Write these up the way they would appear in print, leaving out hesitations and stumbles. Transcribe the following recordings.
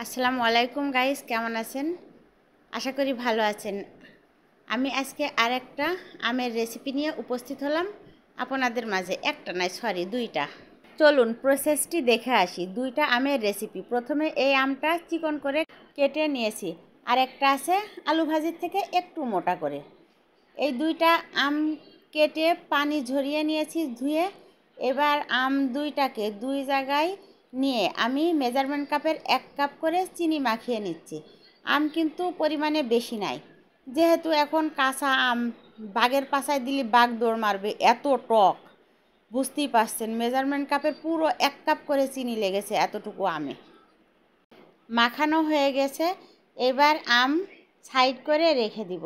আসসালামু আলাইকুম গাইস, কেমন আছেন? আশা করি ভালো আছেন। আমি আজকে আরেকটা আমের রেসিপি নিয়ে উপস্থিত হলাম আপনাদের মাঝে। একটা নয়, সরি, দুইটা। চলুন প্রসেসটি দেখে আসি। দুইটা আমের রেসিপি। প্রথমে এই আমটা চিকন করে কেটে নিয়েছি, আর একটা আছে আলু ভাজির থেকে একটু মোটা করে। এই দুইটা আম কেটে পানি ঝরিয়ে নিয়েছি ধুয়ে। এবার আম দুইটাকে দুই জায়গায় নিয়ে আমি মেজারমেন্ট কাপের 1 কাপ করে চিনি মাখিয়ে নিচ্ছি। আম কিন্তু পরিমাণে বেশি নাই, যেহেতু এখন কাঁচা আম, বাগের পাছায় দিলে বাঘ দৌড় মারবে, এত টক। বুঝতেই পারছেন, মেজারমেন্ট কাপের পুরো 1 কাপ করে চিনি লেগেছে এতটুকু আমে। মাখানো হয়ে গেছে। এবার আম সাইড করে রেখে দিব।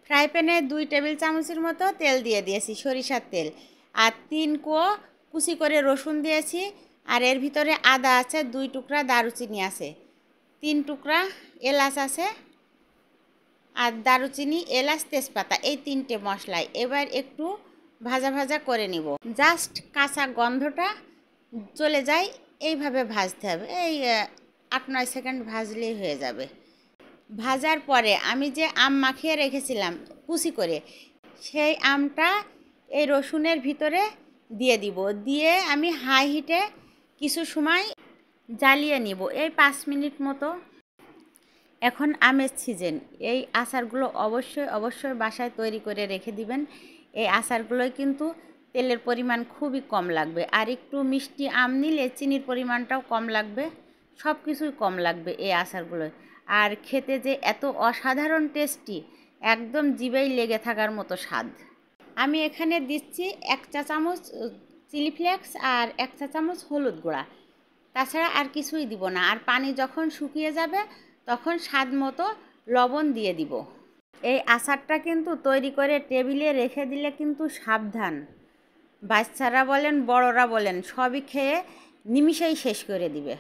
ফ্রাই প্যানে 2 টেবিল চামচের মতো তেল দিয়ে দিয়েছি, সরিষার তেল। আর 3 কোয়া কুচি করে রসুন দিয়েছি। আর এর ভিতরে আদা আছে, 2 টুকরা দারুচিনি আছে, 3 টুকরা এলাচ আছে। আর দারুচিনি, এলাচ, তেজপাতা, এই 3টে মশলাই এবার একটু ভাজা ভাজা করে নিব। জাস্ট কাঁচা গন্ধটা চলে যায়, এইভাবে ভাজতে হবে। এই 8-9 সেকেন্ড ভাজলেই হয়ে যাবে। ভাজার পরে আমি যে আম মাখিয়ে রেখেছিলাম কুচি করে, সেই আমটা এই রসুনের ভিতরে দিয়ে দিব। দিয়ে আমি হাই হিটে কিছু সময় জ্বালিয়ে নিব, এই 5 মিনিট মতো। এখন আমের সিজন। এই আচারগুলো অবশ্যই বাসায় তৈরি করে রেখে দিবেন। এই আচারগুলোয় কিন্তু তেলের পরিমাণ খুবই কম লাগবে, আর একটু মিষ্টি আম নিলে চিনির পরিমাণটাও কম লাগবে, সব কিছুই কম লাগবে এই আচারগুলোয়। আর খেতে যে এত অসাধারণ টেস্টি, একদম জিভেই লেগে থাকার মতো স্বাদ। আমি এখানে দিচ্ছি 1 চা চামচ চিলি ফ্লেক্স আর 1 চা চামচ হলুদ গুঁড়া। তাছাড়া আর কিছুই দিব না। আর পানি যখন শুকিয়ে যাবে তখন স্বাদ মতো লবণ দিয়ে দিব। এই আচারটা কিন্তু তৈরি করে টেবিলে রেখে দিলে কিন্তু সাবধান, বাচ্চারা বলেন বড়রা বলেন সবই খেয়ে নিমিষেই শেষ করে দিবে।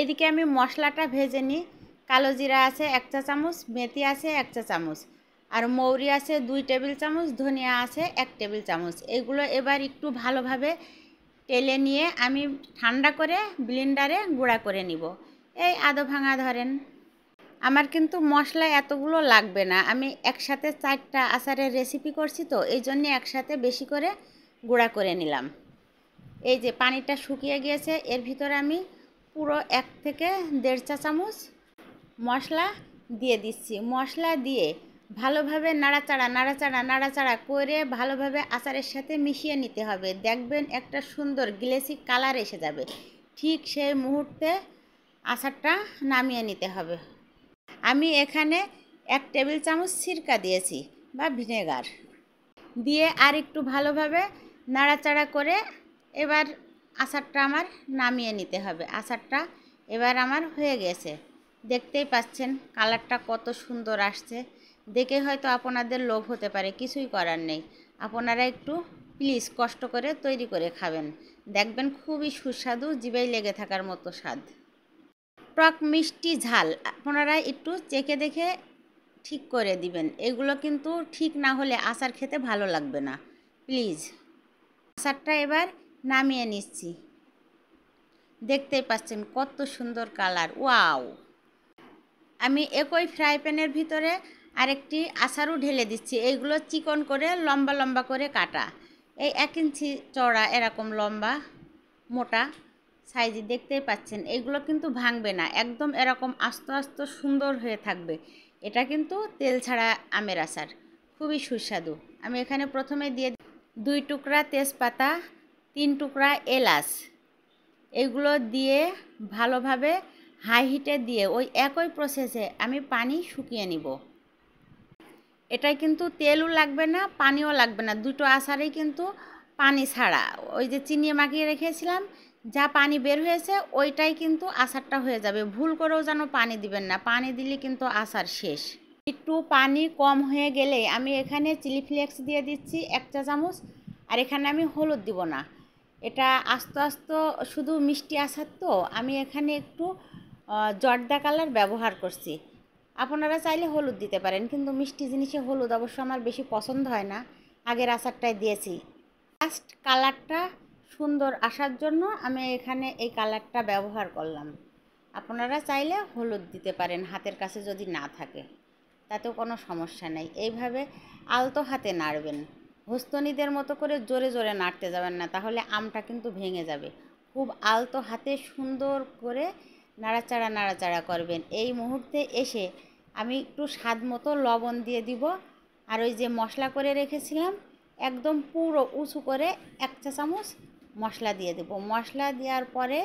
এদিকে আমি মশলাটা ভেজে নিই। কালো জিরা আছে 1 চা চামচ, মেথি আছে 1 চা চামচ, আর মৌরি আছে 2 টেবিল চামচ, ধনিয়া আছে 1 টেবিল চামচ। এগুলো এবার একটু ভালোভাবে টেলে নিয়ে আমি ঠান্ডা করে ব্লেন্ডারে গুঁড়া করে নিব। এই আধ ভাঙা ধরেন। আমার কিন্তু মশলা এতগুলো লাগবে না, আমি একসাথে 4টা আচারের রেসিপি করছি তো, এই জন্যে একসাথে বেশি করে গুঁড়া করে নিলাম। এই যে পানিটা শুকিয়ে গিয়েছে, এর ভিতরে আমি পুরো 1 থেকে 1.5 চা চামচ মশলা দিয়ে দিচ্ছি। মশলা দিয়ে ভালোভাবে নাড়াচাড়া করে ভালোভাবে আচারের সাথে মিশিয়ে নিতে হবে। দেখবেন একটা সুন্দর গ্লেসি কালার এসে যাবে। ঠিক সেই মুহূর্তে আচারটা নামিয়ে নিতে হবে। আমি এখানে 1 টেবিল চামচ সিরকা দিয়েছি বা ভিনেগার দিয়ে আর একটু ভালোভাবে নাড়াচাড়া করে এবার আচারটা আমার নামিয়ে নিতে হবে। আচারটা এবার আমার হয়ে গেছে, দেখতেই পাচ্ছেন কালারটা কত সুন্দর আসছে। দেখে হয়তো আপনাদের লোভ হতে পারে, কিছুই করার নেই। আপনারা একটু প্লিজ কষ্ট করে তৈরি করে খাবেন, দেখবেন খুবই সুস্বাদু, জিভেই লেগে থাকার মতো স্বাদ। টক মিষ্টি ঝাল আপনারা একটু চেখে দেখে ঠিক করে দিবেন। এগুলো কিন্তু ঠিক না হলে আচার খেতে ভালো লাগবে না, প্লিজ। আচারটা এবার নামিয়ে নিচ্ছি। দেখতেই পাচ্ছেন কত সুন্দর কালার, ওয়াও। আমি একই ফ্রাই প্যানের ভিতরে আরেকটি আচারও ঢেলে দিচ্ছি। এইগুলো চিকন করে লম্বা করে কাটা, এই 1 ইঞ্চি চওড়া, এরকম লম্বা মোটা সাইজে। দেখতেই পাচ্ছেন এগুলো কিন্তু ভাঙবে না, একদম এরকম আস্ত সুন্দর হয়ে থাকবে। এটা কিন্তু তেল ছাড়া আমের আচার, খুবই সুস্বাদু। আমি এখানে প্রথমে দিয়ে 2 টুকরা তেজপাতা, 3 টুকরা এলাচ, এগুলো দিয়ে ভালোভাবে হাই হিটে দিয়ে ওই একই প্রসেসে আমি পানি শুকিয়ে নিব। এটাই কিন্তু তেলও লাগবে না, পানিও লাগবে না, দুটো আচারেই কিন্তু পানি ছাড়া। ওই যে চিনি মাখিয়ে রেখেছিলাম, যা পানি বের হয়েছে ওইটাই কিন্তু আচারটা হয়ে যাবে। ভুল করেও যেন পানি দিবেন না, পানি দিলে কিন্তু আচার শেষ। একটু পানি কম হয়ে গেলে আমি এখানে চিলি ফ্লেক্স দিয়ে দিচ্ছি 1 চা চামচ। আর এখানে আমি হলুদ দিব না, এটা আস্ত শুধু মিষ্টি আচার তো, আমি এখানে একটু জর্দা কালার ব্যবহার করছি। আপনারা চাইলে হলুদ দিতে পারেন, কিন্তু মিষ্টি জিনিসে হলুদ অবশ্য আমার বেশি পছন্দ হয় না। আগের আচারটায় দিয়েছি। জাস্ট কালারটা সুন্দর আসার জন্য আমি এখানে এই কালারটা ব্যবহার করলাম। আপনারা চাইলে হলুদ দিতে পারেন হাতের কাছে যদি না থাকে, তাতেও কোনো সমস্যা নেই। এইভাবে আলতো হাতে নাড়বেন, হস্তনিদের মতো করে জোরে জোরে নাড়তে যাবেন না, তাহলে আমটা কিন্তু ভেঙে যাবে। খুব আলতো হাতে সুন্দর করে নাড়াচাড়া করবেন। এই মুহূর্তে এসে আমি একটু স্বাদ মতো লবণ দিয়ে দিব, আর ওই যে মশলা করে রেখেছিলাম একদম পুরো উঁচু করে 1 চা চামচ মশলা দিয়ে দেব। মশলা দেওয়ার পরে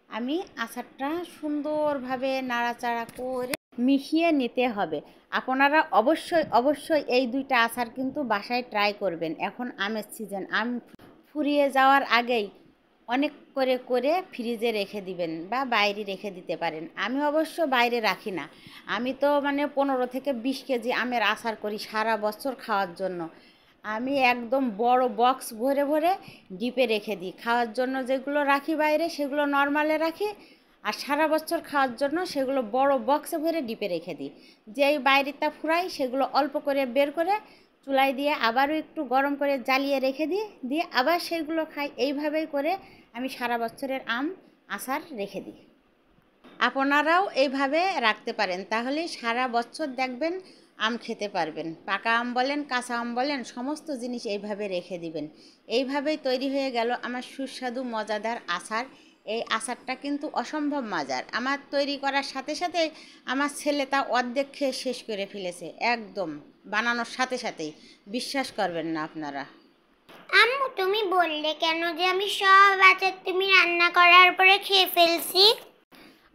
আমি আচারটা সুন্দরভাবে নাড়াচাড়া করে মিশিয়ে নিতে হবে। আপনারা অবশ্যই এই 2টা আচার কিন্তু বাসায় ট্রাই করবেন। এখন আমের সিজন, আম ফুরিয়ে যাওয়ার আগেই অনেক করে ফ্রিজে রেখে দিবেন বা বাইরে রেখে দিতে পারেন। আমি অবশ্য বাইরে রাখি না, আমি তো 15 থেকে 20 কেজি আমের আচার করি সারা বছর খাওয়ার জন্য। আমি একদম বড় বক্স ভরে ডিপে রেখে দিই। খাওয়ার জন্য যেগুলো রাখি বাইরে সেগুলো নর্মালে রাখি, আর সারা বছর খাওয়ার জন্য সেগুলো বড় বক্সে ভরে ডিপে রেখে দিই। যেই বাইরেটা ফুরাই সেগুলো অল্প করে বের করে চুলায় দিয়ে আবারও একটু গরম করে জ্বালিয়ে রেখে দিই, দিয়ে আবার সেগুলো খাই। এইভাবেই করে আমি সারা বছরের আম আচার রেখে দিই। আপনারাও এইভাবে রাখতে পারেন, তাহলে সারা বছর দেখবেন আম খেতে পারবেন। পাকা আম বলেন, কাঁচা আম বলেন, সমস্ত জিনিস এইভাবে রেখে দিবেন। এইভাবেই তৈরি হয়ে গেল আমার সুস্বাদু মজাদার আচার। এই আচারটা কিন্তু অসম্ভব মজার। আমার তৈরি করার সাথে সাথে আমার ছেলে তা অর্ধেক খেয়ে শেষ করে ফেলেছে, একদম বানানোর সাথে সাথেই। বিশ্বাস করবেন না আপনারা। আম্মু, তুমি বললে কেন যে আমি সব আচার তুমি রান্না করার পরে খেয়ে ফেলছি?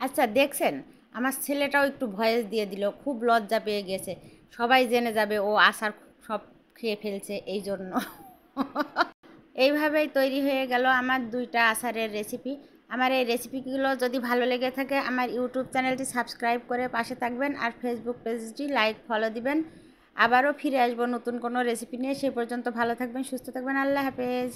আচ্ছা, দেখছেন আমার ছেলেটাও একটু ভয়েস দিয়ে দিল, খুব লজ্জা পেয়ে গেছে। সবাই জেনে যাবে ও আচার সব খেয়ে ফেলছে, এই জন্য। এইভাবেই তৈরি হয়ে গেল আমার 2টা আচারের রেসিপি। আমার এই রেসিপিগুলো যদি ভালো লেগে থাকে আমার ইউটিউব চ্যানেলটি সাবস্ক্রাইব করে পাশে থাকবেন, আর ফেসবুক পেজটি লাইক ফলো দিবেন। আবারও ফিরে আসবো নতুন কোনো রেসিপি নিয়ে। সে পর্যন্ত ভালো থাকবেন, সুস্থ থাকবেন। আল্লাহ হাফেজ।